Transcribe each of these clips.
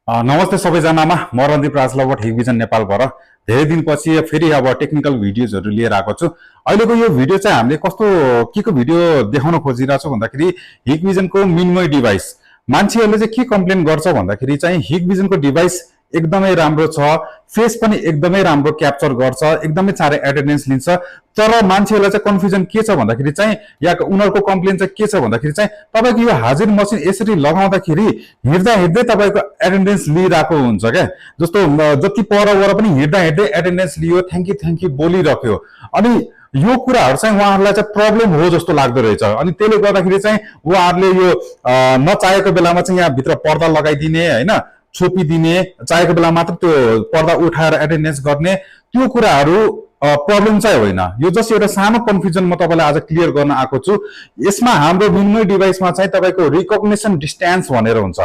नमस्ते सबैजनामा म रणदीप राजलबाट हिगभिजन नेपालबाट धेरै दिनपछि फेरि अब टेक्निकल भिडियोजहरू लिएर आएको छु। अहिलेको यो भिडियो चाहिँ हामीले कस्तो के को भिडियो देखाउन खोजिरहेको छौँ भन्दाखेरि हिगभिजनको मिनमय डिभाइस। मान्छेहरूले चाहिँ के कम्प्लेन गर्छ भन्दाखेरि चाहिँ हिगभिजनको डिभाइस एकदमै राम्रो छ, फेस पनि एकदमै राम्रो क्याप्चर गर्छ, एकदमै चाँडै एटेन्डेन्स लिन्छ। तर मान्छेहरूलाई चाहिँ कन्फ्युजन के छ भन्दाखेरि चाहिँ या उनीहरूको कम्प्लेन चाहिँ के छ भन्दाखेरि चाहिँ तपाईको यो हाजिर मसिन यसरी लगाउँदाखेरि हिँड्दा हिँड्दै तपाईको एटेन्डेन्स लिइरहेको हुन्छ क्या। जस्तो जति पर पनि हिँड्दा हिँड्दै एटेन्डेन्स लियो, थ्याङ्क यू बोलिरह्यो। अनि यो कुराहरू चाहिँ उहाँहरूलाई चाहिँ प्रब्लम हो जस्तो लाग्दो रहेछ। अनि त्यसले गर्दाखेरि चाहिँ उहाँहरूले यो नचाहेको बेलामा चाहिँ यहाँ भित्र पर्दा लगाइदिने होइन, छोपिदिने, चाहेको बेला मात्र त्यो पर्दा उठाएर एटेन्डेन्स गर्ने, त्यो कुराहरू प्रब्लम चाहिँ होइन। यो जस्ट एउटा सानो कन्फ्युजन म तपाईँलाई आज क्लियर गर्न आएको छु। यसमा हाम्रो मिनमय डिभाइसमा चाहिँ तपाईँको रिकग्निसन डिस्टेन्स भनेर हुन्छ।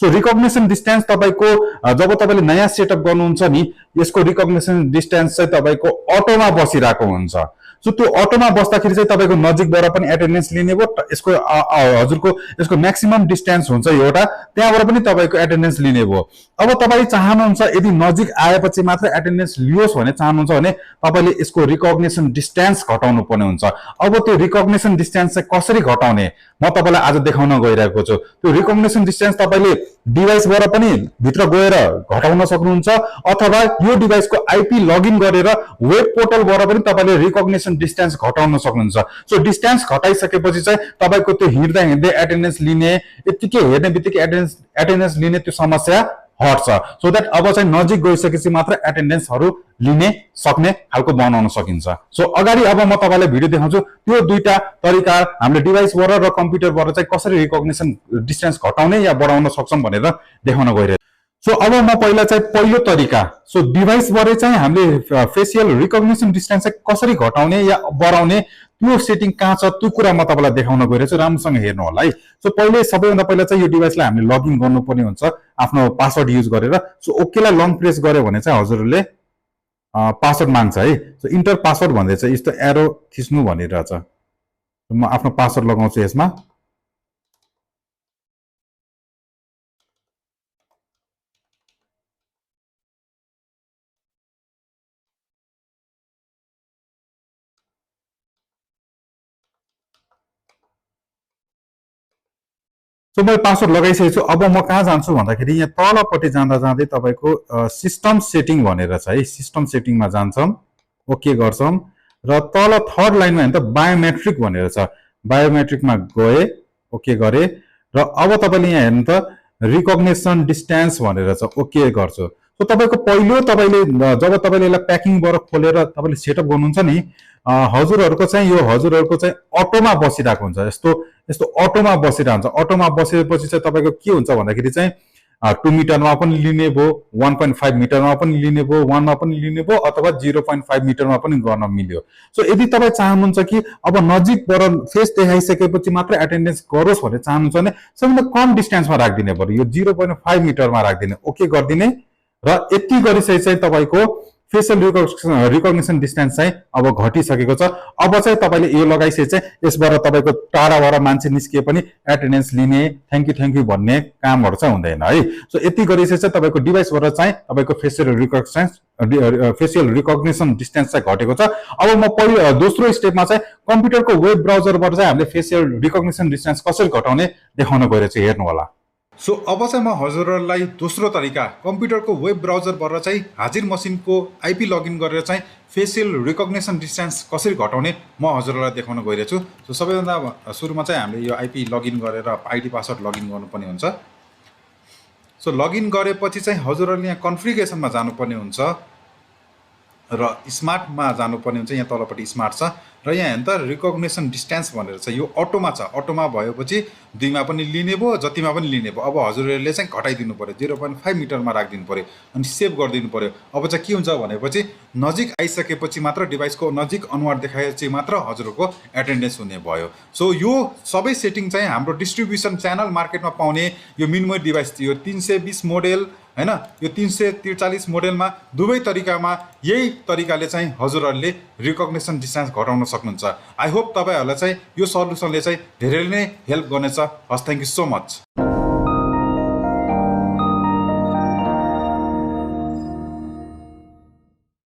सो रिकग्निसन डिस्टेन्स तपाईँको जब तपाईँले नयाँ सेटअप गर्नुहुन्छ नि, यसको रिकग्निसन डिस्टेन्स चाहिँ तपाईँको अटोमा बसिरहेको हुन्छ। सो त्यो अटोमा बस्दाखेरि चाहिँ तपाईँको नजिकबाट पनि एटेन्डेन्स लिने भयो। यसको हजुरको यसको म्याक्सिमम डिस्टेन्स हुन्छ एउटा, त्यहाँबाट पनि तपाईँको एटेन्डेन्स लिने भयो। अब तपाईँ चाहनुहुन्छ यदि नजिक आएपछि मात्र एटेन्डेन्स लियोस् भने चाहनुहुन्छ भने तपाईँले यसको रिकग्निसन डिस्टेन्स घटाउनु पर्ने हुन्छ। अब त्यो रिकग्निसन डिस्टेन्स चाहिँ कसरी घटाउने म तपाईँलाई आज देखाउन गइरहेको छु। त्यो रिकग्निसन डिस्टेन्स तपाईँले डिभाइसबाट पनि भित्र गएर घटाउन सक्नुहुन्छ, अथवा यो डिभाइसको आइपी लगइन गरेर वेब पोर्टलबाट पनि तपाईँले रिकग्निसन डिस्टेन्स घटाउन सक्नुहुन्छ। सो डिस्टेन्स घटाइसकेपछि चाहिँ तपाईँको त्यो हिँड्दा हिँड्दै एटेन्डेन्स लिने, यतिकै हेर्ने बित्तिकै एटेन्डेन्स लिने त्यो समस्या हट्छ। सो द्याट अब चाहिँ नजिक गइसकेपछि मात्र एटेन्डेन्सहरू लिने सक्ने खालको बनाउन सकिन्छ। सो अगाडि अब म तपाईँलाई भिडियो देखाउँछु त्यो दुईटा तरिका हामीले डिभाइसबाट र कम्प्युटरबाट चाहिँ कसरी रिकग्निसन डिस्टेन्स घटाउने या बढाउन सक्छौँ भनेर देखाउन गइरहेको। सो अब म पहिलो तरिका, सो डिभाइसबाट चाहिँ हामीले फेसियल रिकग्निसन डिस्टेन्स चाहिँ कसरी घटाउने या बढाउने त्यो सेटिङ कहाँ छ त्यो कुरा म तपाईँलाई देखाउन गइरहेको छु। राम्रोसँग हेर्नु होला है। सो सबैभन्दा पहिला चाहिँ यो डिभाइसलाई हामीले लगइन गर्नुपर्ने हुन्छ आफ्नो पासवर्ड युज गरेर। सो ओकेलाई लङ प्रेस गर्यो भने चाहिँ हजुरहरूले पासवर्ड माग्छ है। सो इन्टर पासवर्ड भन्दै चाहिँ यस्तो एरो थिच्नु भनिरहेछ। म आफ्नो पासवर्ड लगाउँछु यसमा। सो मैले पासवर्ड लगाइसकेको छु। अब म कहाँ जान्छु भन्दाखेरि यहाँ तलपट्टि जाँदा जाँदै तपाईँको सिस्टम सेटिङ भनेर छ है। सिस्टम सेटिङमा जान्छौँ, ओके गर्छौँ र तल थर्ड लाइनमा हेर्नु त बायोमेट्रिक भनेर छ। बायोमेट्रिकमा गए, ओके गरे र अब तपाईँले यहाँ हेर्नु त रिकग्निसन डिस्टेन्स भनेर छ, ओके गर्छु। सो तपाईँको पहिलो तपाईँले जब तपाईँले यसलाई प्याकिङबाट खोलेर तपाईँले सेटअप गर्नुहुन्छ नि, हजुरहरूको चाहिँ अटोमा बसिरहेको हुन्छ। यस्तो अटोमा बसिरहेको हुन्छ। अटोमा बसेपछि चाहिँ तपाईँको के हुन्छ भन्दाखेरि चाहिँ 2 मिटरमा पनि लिने भयो, 1.5 मिटरमा पनि लिने भयो, 1 मा पनि लिने भयो, अथवा 0.5 मिटरमा पनि गर्न मिल्यो। सो यदि तपाईँ चाहनुहुन्छ कि अब नजिकबाट फेस देखाइसकेपछि मात्र एटेन्डेन्स गरोस् भनेर चाहनुहुन्छ भने सबभन्दा कम डिस्टेन्समा राखिदिने पर्यो, यो 0.5 मिटरमा राखिदिने, ओके गरिदिने र यति गरिसकेपछि चाहिँ तपाईँको फेसियल रिकग्निसन डिस्टेन्स चाहिँ अब घटिसकेको छ। अब चाहिँ तपाईँले यो लगाइसके चाहिँ यसबाट तपाईँको टाढाबाट मान्छे निस्किए पनि एटेन्डेन्स लिने, थ्याङ्क यू भन्ने कामहरू चाहिँ हुँदैन है। सो यति गरिसके चाहिँ तपाईँको डिभाइसबाट चाहिँ तपाईँको फेसियल रिकग्निसन डिस्टेन्स चाहिँ घटेको छ। अब म दोस्रो स्टेपमा चाहिँ कम्प्युटरको वेब ब्राउजरबाट चाहिँ हामीले फेसियल रिकग्निसन डिस्टेन्स कसरी घटाउने देखाउन गइरहेको छु, हेर्नु होला। सो अब चाहिँ म हजुरहरूलाई दोस्रो तरिका कम्प्युटरको वेब ब्राउजरबाट चाहिँ हाजिर मसिनको आइपी लगइन गरेर चाहिँ फेसियल रिकग्निसन डिस्टेन्स कसरी घटाउने म हजुरहरूलाई देखाउन गइरहेको छु। सो सबैभन्दा सुरुमा चाहिँ हामीले यो आइपी लगइन गरेर आइडी पासवर्ड लगइन गर्नुपर्ने हुन्छ। सो लगइन गरेपछि चाहिँ हजुरहरूले यहाँ कन्फिगरेसनमा जानुपर्ने हुन्छ र स्मार्टमा जानुपर्ने हुन्छ। यहाँ तलपट्टि स्मार्ट छ र यहाँ हेर्नु त रिकग्निसन डिस्टेन्स भनेर छ, यो अटोमा छ। अटोमा भएपछि 2 मा पनि लिने भयो, जतिमा पनि लिने भयो। अब हजुरहरूले चाहिँ घटाइदिनु पर्यो, 0.5 मिटरमा राखिदिनु पर्यो अनि सेभ गरिदिनु पर्यो। अब चाहिँ के हुन्छ भनेपछि नजिक आइसकेपछि मात्र डिभाइसको नजिक अनुहार देखाएपछि मात्र हजुरहरूको एटेन्डेन्स हुने भयो। सो यो सबै सेटिङ चाहिँ हाम्रो डिस्ट्रिब्युसन च्यानल मार्केटमा पाउने यो मिनमय डिभाइस थियो 320 मोडेल हैन, यो 343 मोडेलमा दुवै तरिकामा यही तरिकाले चाहिँ हजुरहरूले रिकग्निसन डिस्टेन्स घटाउन सक्नुहुन्छ। आई होप तपाईहरुलाई चाहिँ यो सल्युसनले चाहिँ धेरै नै हेल्प गर्नेछ। हस्, थ्यांक यू सो मच।